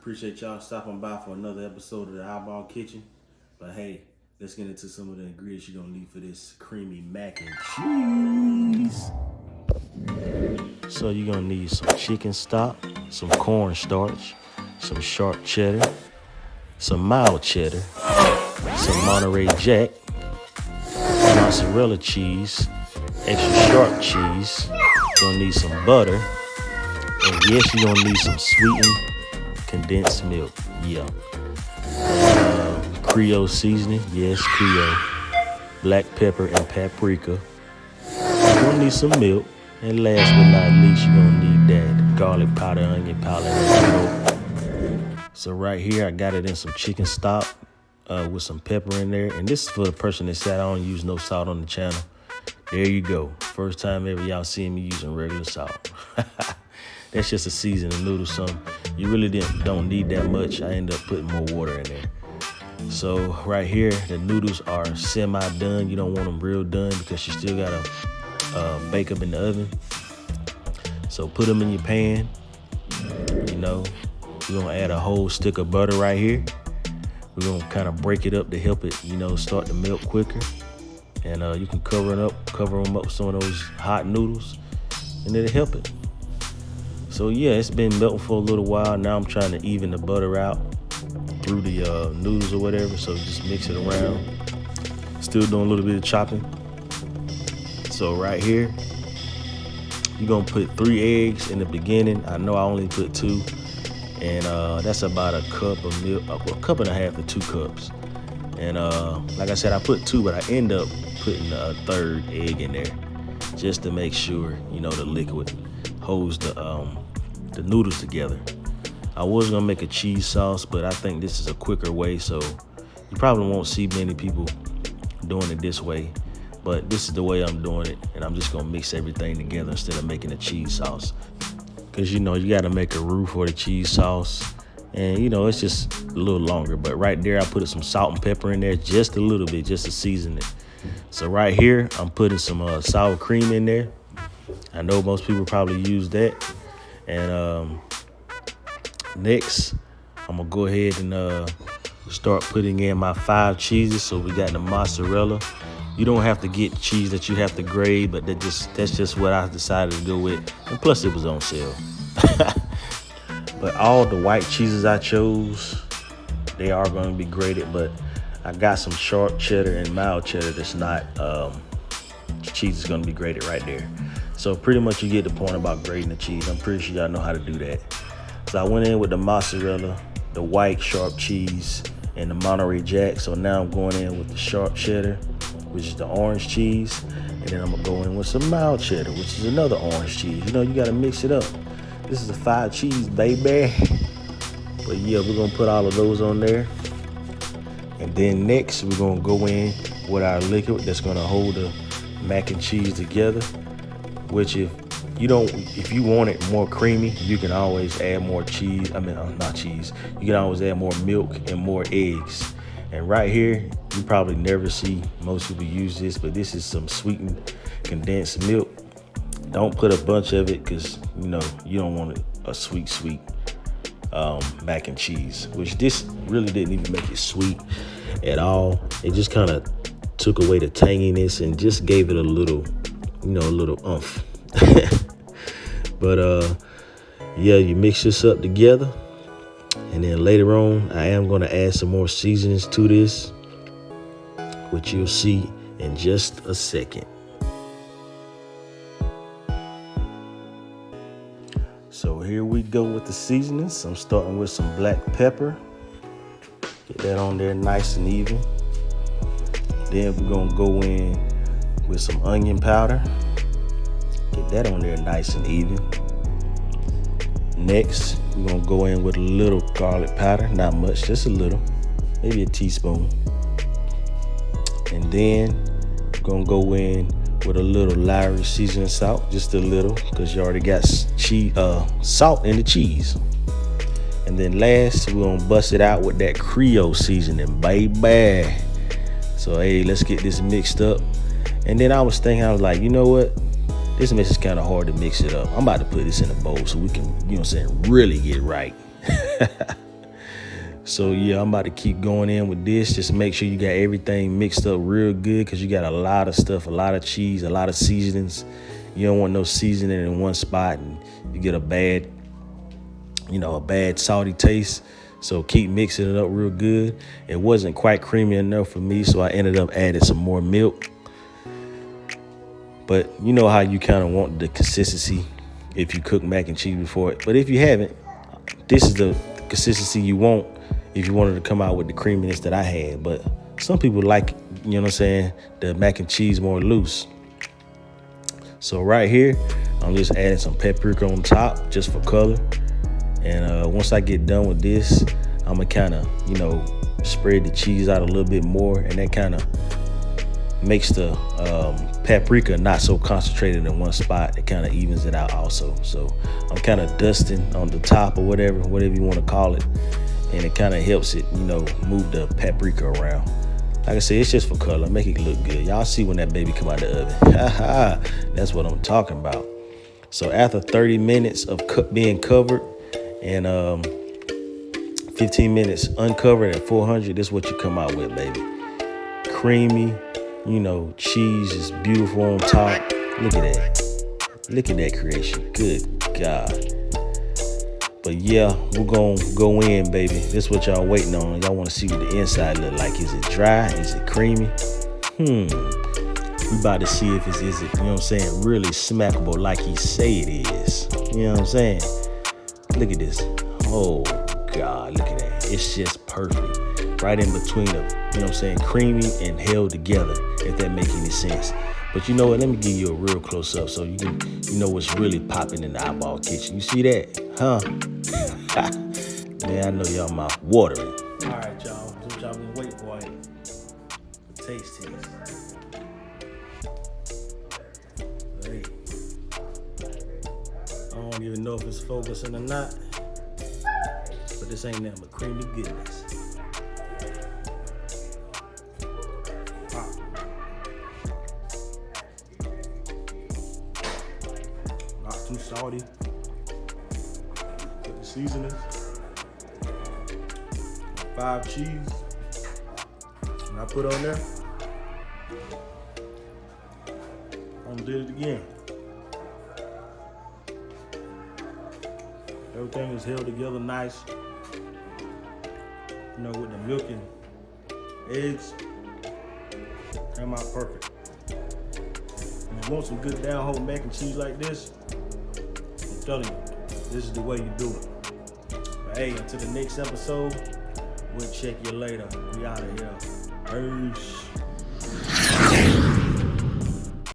Appreciate y'all stopping by for another episode of the Eyeball Kitchen. But hey, let's get into some of the ingredients you're gonna need for this creamy mac and cheese. So you're gonna need some chicken stock, some cornstarch, some sharp cheddar, some mild cheddar, some Monterey Jack, mozzarella cheese, extra sharp cheese. You're gonna need some butter, and yes, you're gonna need some sweetened condensed milk. Yeah. Creole seasoning. Yes, Creole. Black pepper and paprika. You're gonna need some milk. And last but not least, you're gonna need that garlic powder, onion powder, and so right here, I got it in some chicken stock with some pepper in there. And this is for the person that said I don't use no salt on the channel. There you go. First time ever y'all seeing me using regular salt. That's just a seasoned noodle, so you really don't need that much. I end up putting more water in there. So right here, the noodles are semi-done. You don't want them real done because you still gotta bake them in the oven. So put them in your pan. You know, we're gonna add a whole stick of butter right here. We're gonna kind of break it up to help it, start to melt quicker. And you can cover them up with some of those hot noodles, and it'll help it. So yeah, it's been melting for a little while. Now I'm trying to even the butter out through the noodles or whatever. So just mix it around. Still doing a little bit of chopping. So right here, you're gonna put 3 eggs in the beginning. I know I only put 2. And that's about a cup of milk, a cup and a half to 2 cups. And like I said, I put 2, but I end up putting a 3rd egg in there just to make sure, the liquid holds the noodles together. I was gonna make a cheese sauce, but I think this is a quicker way, so you probably won't see many people doing it this way. But this is the way I'm doing it, and I'm just gonna mix everything together instead of making a cheese sauce. Cause you gotta make a roux for the cheese sauce, and it's just a little longer. But right there, I put some salt and pepper in there, just a little bit, just to season it. So right here, I'm putting some sour cream in there. I know most people probably use that. And next, I'm gonna go ahead and start putting in my 5 cheeses. So we got the mozzarella. You don't have to get cheese that you have to grade, but that's just what I decided to go with. And plus, it was on sale. But all the white cheeses I chose, they are going to be grated. But I got some sharp cheddar and mild cheddar that's not. Cheese is going to be grated right there. So pretty much you get the point about grating the cheese. I'm pretty sure y'all know how to do that. So I went in with the mozzarella, the white sharp cheese, and the Monterey Jack. So now I'm going in with the sharp cheddar, which is the orange cheese. And then I'm gonna go in with some mild cheddar, which is another orange cheese. You gotta mix it up. This is a 5 cheese, baby. But yeah, we're gonna put all of those on there. And then next, we're gonna go in with our liquid that's gonna hold the mac and cheese together. Which if you want it more creamy, you can always add more cheese. Not cheese. You can always add more milk and more eggs. And right here, you probably never see most people use this, but this is some sweetened condensed milk. Don't put a bunch of it because, you don't want a sweet mac and cheese, which this really didn't even make it sweet at all. It just kind of took away the tanginess and just gave it a little oomph. But yeah, you mix this up together, and then later on I am going to add some more seasonings to this, which you'll see in just a second. So here we go with the seasonings. I'm starting with some black pepper. Get that on there nice and even. Then we're gonna go in with some onion powder. Get that on there nice and even. Next, we're gonna go in with a little garlic powder, not much, just a little, maybe a teaspoon. And then we're gonna go in with a little LAWRYS seasoning salt, just a little, because you already got salt in the cheese. And then last, we're gonna bust it out with that Creole seasoning, baby. So hey, let's get this mixed up. And then I was like, you know what? This mix is kind of hard to mix it up. I'm about to put this in a bowl so we can, really get it right. So yeah, I'm about to keep going in with this. Just make sure you got everything mixed up real good, because you got a lot of stuff, a lot of cheese, a lot of seasonings. You don't want no seasoning in one spot and you get a bad, a bad salty taste. So keep mixing it up real good. It wasn't quite creamy enough for me, so I ended up adding some more milk. But you know how you kind of want the consistency if you cook mac and cheese before. But if you haven't, this is the consistency you want if you wanted to come out with the creaminess that I had. But some people like, the mac and cheese more loose. So right here, I'm just adding some paprika on top just for color. And once I get done with this, I'm gonna kind of, spread the cheese out a little bit more, and that kind of makes the paprika not so concentrated in one spot. It kind of evens it out also. So I'm kind of dusting on the top or whatever you want to call it, and it kind of helps it, move the paprika around. Like I said, it's just for color, make it look good. Y'all see when that baby come out the oven. That's what I'm talking about. So after 30 minutes of being covered and 15 minutes uncovered at 400, this is what you come out with, baby. Creamy, cheese is beautiful on top. Look at that. Look at that creation. Good God. But yeah, we're going to go in, baby. This is what y'all waiting on. Y'all want to see what the inside look like. Is it dry? Is it creamy? We about to see if is it, really smackable like he say it is. You know what I'm saying? Look at this. Oh, God, look at that. It's just perfect. Right in between the, creamy and held together, if that make any sense. But you know what? Let me give you a real close up so you know what's really popping in the eyeball kitchen. You see that? Huh? Man, I know y'all mouth watering. All right, y'all. That's what y'all been waiting for. The taste test. Hey. I don't even know if it's focusing or not, but this ain't nothing but creamy goodness. Not too salty. Put the seasonings. 5 cheese. And I put on there. I'm gonna do it again. Everything is held together nice. With the milk and eggs. Come out perfect. If you want some good down home mac and cheese like this, I'm telling you, this is the way you do it. But hey, until the next episode, we'll check you later. We out of here. Peace.